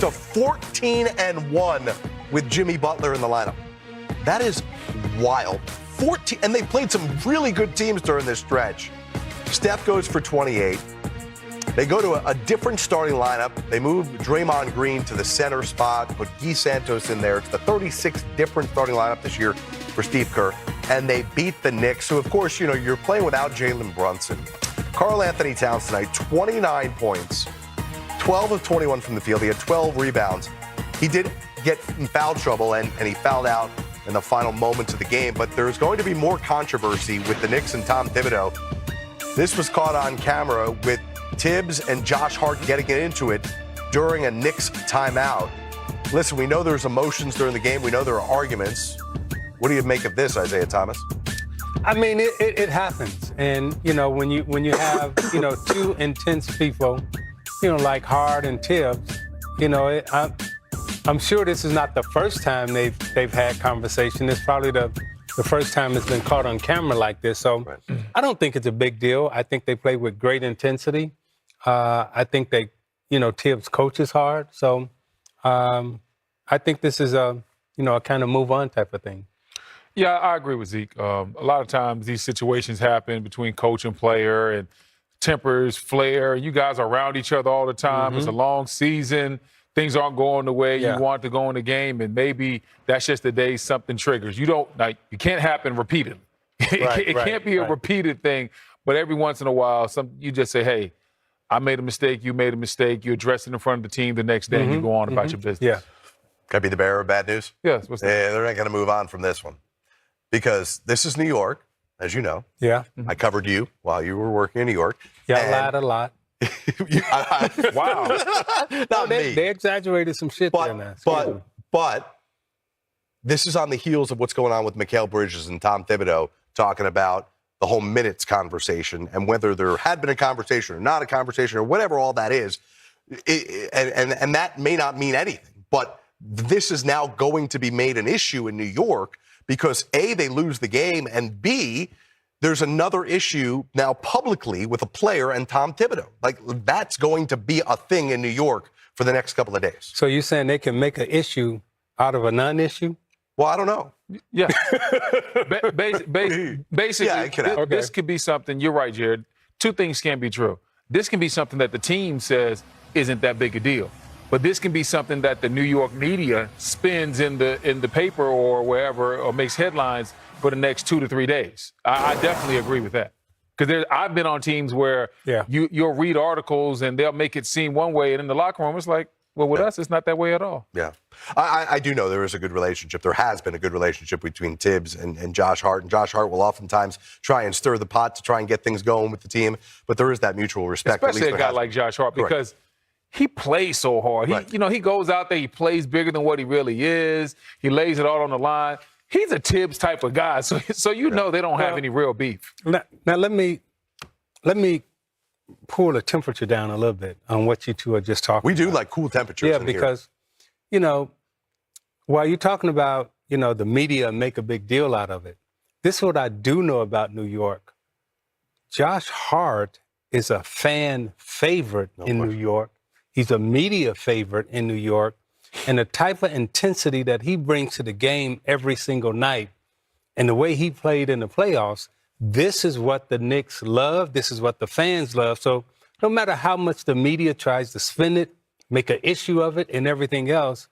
to 14-1 with Jimmy Butler in the lineup. That is wild. 14, and they played some really good teams during this stretch. Steph goes for 28. They go to a different starting lineup. They move Draymond Green to the center spot, put Guy Santos in there. It's the 36th different starting lineup this year for Steve Kerr. And they beat the Knicks, who, of course, you know, you're playing without Jalen Brunson. Karl Anthony Towns tonight, 29 points, 12 of 21 from the field. He had 12 rebounds. He did get in foul trouble, and he fouled out in the final moments of the game. But there's going to be more controversy with the Knicks and Tom Thibodeau. This was caught on camera with Tibbs and Josh Hart getting into it during a Knicks timeout. Listen, we know there's emotions during the game. We know there are arguments. What do you make of this, Isaiah Thomas? I mean, it happens. And, you know, when you have, you know, two intense people, you know, like Hart and Tibbs, you know, I'm sure this is not the first time they've had conversation. It's probably the first time it's been caught on camera like this. So right. I don't think it's a big deal. I think they play with great intensity. I think you know, Tibbs coaches hard. So I think this is a kind of move on type of thing. Yeah, I agree with Zeke. A lot of times these situations happen between coach and player, and tempers flare. You guys are around each other all the time. Mm-hmm. It's a long season. Things aren't going the way you want to go in the game, and maybe that's just the day something triggers. You can't happen repeatedly. It can't be a repeated thing, but every once in a while, you just say, hey, I made a mistake, you made a mistake, you address it in front of the team the next day, and you go on about your business. Yeah. Can I be the bearer of bad news? Yes. What's that? They're not going to move on from this one because this is New York, as you know. Yeah. I covered you while you were working in New York. Yeah, I lied a lot. Wow. Not me. They exaggerated some shit there, man. But this is on the heels of what's going on with Mikal Bridges and Tom Thibodeau talking about the whole minutes conversation and whether there had been a conversation or not a conversation or whatever all that is. And that may not mean anything. But this is now going to be made an issue in New York because, A, they lose the game, and B, there's another issue now publicly with a player and Tom Thibodeau. Like, that's going to be a thing in New York for the next couple of days. So you're saying they can make an issue out of a non-issue? Well, I don't know. Yeah. Basically, this could be something, you're right, Jared. Two things can be true. This can be something that the team says isn't that big a deal. But this can be something that the New York media spins in the paper or wherever or makes headlines for the next 2 to 3 days. I definitely agree with that. Because I've been on teams where you'll read articles and they'll make it seem one way, and in the locker room it's like, well, with us, it's not that way at all. Yeah. I do know there is a good relationship. There has been a good relationship between Tibbs and Josh Hart. And Josh Hart will oftentimes try and stir the pot to try and get things going with the team. But there is that mutual respect. Especially a guy like Josh Hart, because he plays so hard. He goes out there, he plays bigger than what he really is. He lays it all on the line. He's a Tibbs type of guy. So you know they don't have any real beef. Now let me pull the temperature down a little bit on what you two are just talking about. We do like cool temperatures in because, you know, while you're talking about, you know, the media make a big deal out of it, this is what I do know about New York. Josh Hart is a fan favorite in New York. He's a media favorite in New York. And the type of intensity that he brings to the game every single night and the way he played in the playoffs, this is what the Knicks love. This is what the fans love. So no matter how much the media tries to spin it, make an issue of it and everything else,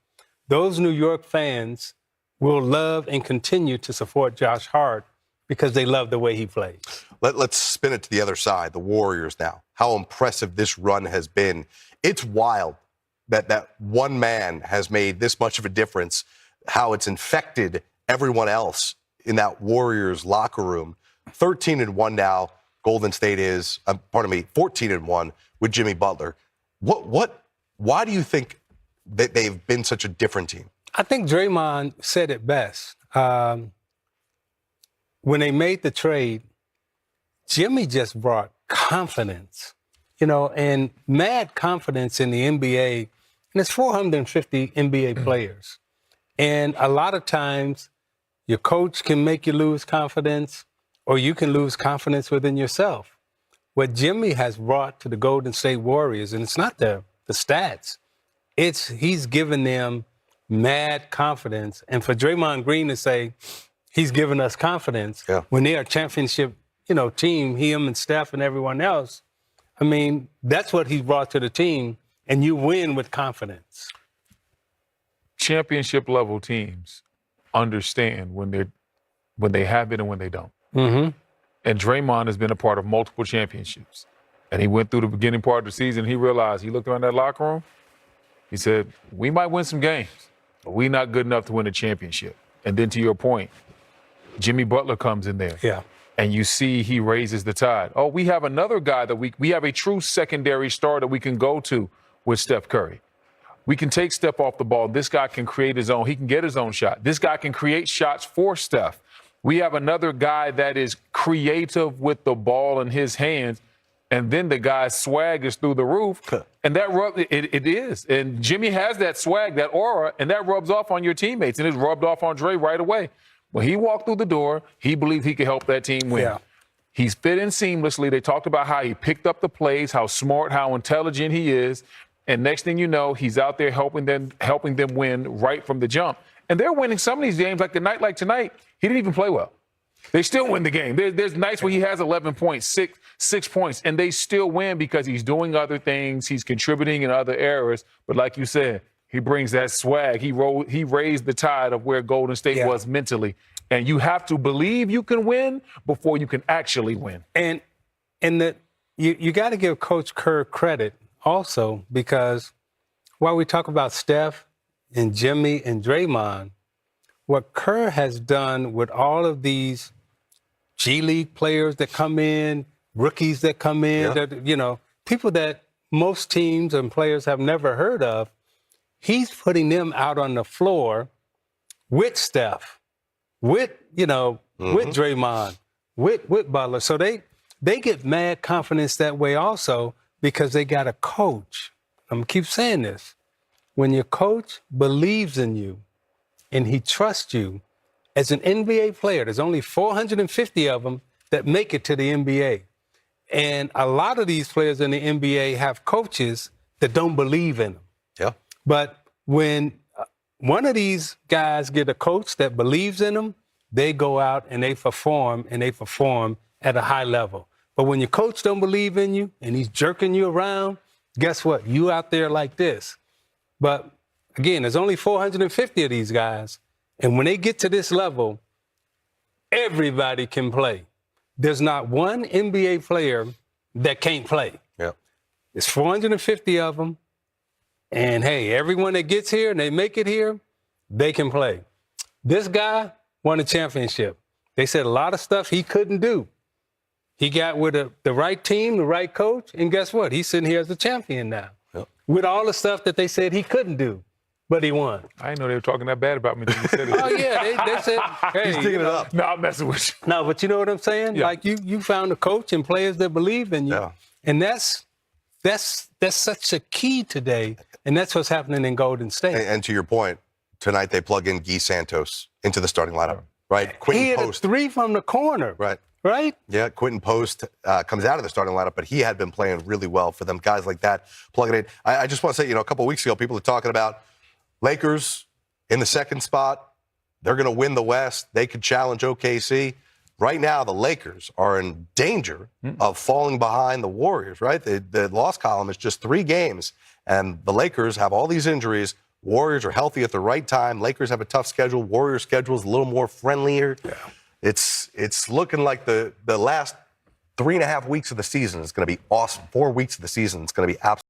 those New York fans will love and continue to support Josh Hart because they love the way he plays. Let's spin it to the other side, the Warriors now. How impressive this run has been. It's wild that one man has made this much of a difference, how it's infected everyone else in that Warriors locker room. 13-1 now, Golden State is, 14-1 with Jimmy Butler. Why do you think that they've been such a different team? I think Draymond said it best. When they made the trade, Jimmy just brought confidence, you know, and mad confidence in the NBA. And it's 450 NBA players. And a lot of times your coach can make you lose confidence, or you can lose confidence within yourself. What Jimmy has brought to the Golden State Warriors, and it's not the stats, he's given them mad confidence. And for Draymond Green to say he's given us confidence when they're a championship, team, him and Steph and everyone else, I mean, that's what he brought to the team, and you win with confidence. Championship level teams understand when they have it and when they don't. Mm-hmm. And Draymond has been a part of multiple championships. And he went through the beginning part of the season, and he realized, he looked around that locker room, he said, we might win some games, but we're not good enough to win a championship. And then to your point, Jimmy Butler comes in there. Yeah. And you see he raises the tide. Oh, we have another guy that we have a true secondary star that we can go to with Steph Curry. We can take Steph off the ball. This guy can create his own. He can get his own shot. This guy can create shots for Steph. We have another guy that is creative with the ball in his hands. And then the guy's swag is through the roof. And that it is. And Jimmy has that swag, that aura, and that rubs off on your teammates. And it rubbed off on Dre right away. When he walked through the door, he believed he could help that team win. Yeah. He's fit in seamlessly. They talked about how he picked up the plays, how smart, how intelligent he is. And next thing you know, he's out there helping them win right from the jump. And they're winning some of these games, like the night like tonight, he didn't even play well. They still win the game. There's nights where he has 11 points, six points, and they still win because he's doing other things. He's contributing in other areas. But like you said, he brings that swag. He raised the tide of where Golden State was mentally. And you have to believe you can win before you can actually win. And you got to give Coach Kerr credit also, because while we talk about Steph and Jimmy and Draymond, what Kerr has done with all of these G League players that come in, rookies that come in, that, people that most teams and players have never heard of, he's putting them out on the floor with Steph, with Draymond, with Butler. So they get mad confidence that way also, because they got a coach. I'm going to keep saying this. When your coach believes in you and he trusts you, as an NBA player, there's only 450 of them that make it to the NBA. And a lot of these players in the NBA have coaches that don't believe in them. Yeah. But when one of these guys get a coach that believes in them, they go out and they perform at a high level. But when your coach don't believe in you and he's jerking you around, guess what? You out there like this. But again, there's only 450 of these guys. And when they get to this level, everybody can play. There's not one NBA player that can't play. Yeah. There's 450 of them. And hey, everyone that gets here and they make it here, they can play. This guy won a championship. They said a lot of stuff he couldn't do. He got with the right team, the right coach, and guess what? He's sitting here as a champion now. Yep. With all the stuff that they said he couldn't do, but he won. I didn't know they were talking that bad about me until you said it. Oh, yeah, they said, hey. He's digging it up. No, I'm messing with you. No, but you know what I'm saying? Yeah. Like, you found a coach and players that believe in you. Yeah. And that's such a key today, and that's what's happening in Golden State. And to your point, tonight they plug in Guy Santos into the starting lineup, right? He hit a three from the corner. Right. Right? Yeah, Quentin Post comes out of the starting lineup, but he had been playing really well for them. Guys like that plugging in. I just want to say, a couple of weeks ago, people were talking about Lakers in the second spot. They're going to win the West. They could challenge OKC. Right now, the Lakers are in danger of falling behind the Warriors, right? The loss column is just 3 games, and the Lakers have all these injuries. Warriors are healthy at the right time. Lakers have a tough schedule. Warriors' schedule is a little more friendlier. Yeah. It's looking like the last 3.5 weeks of the season is going to be awesome. 4 weeks of the season is going to be absolutely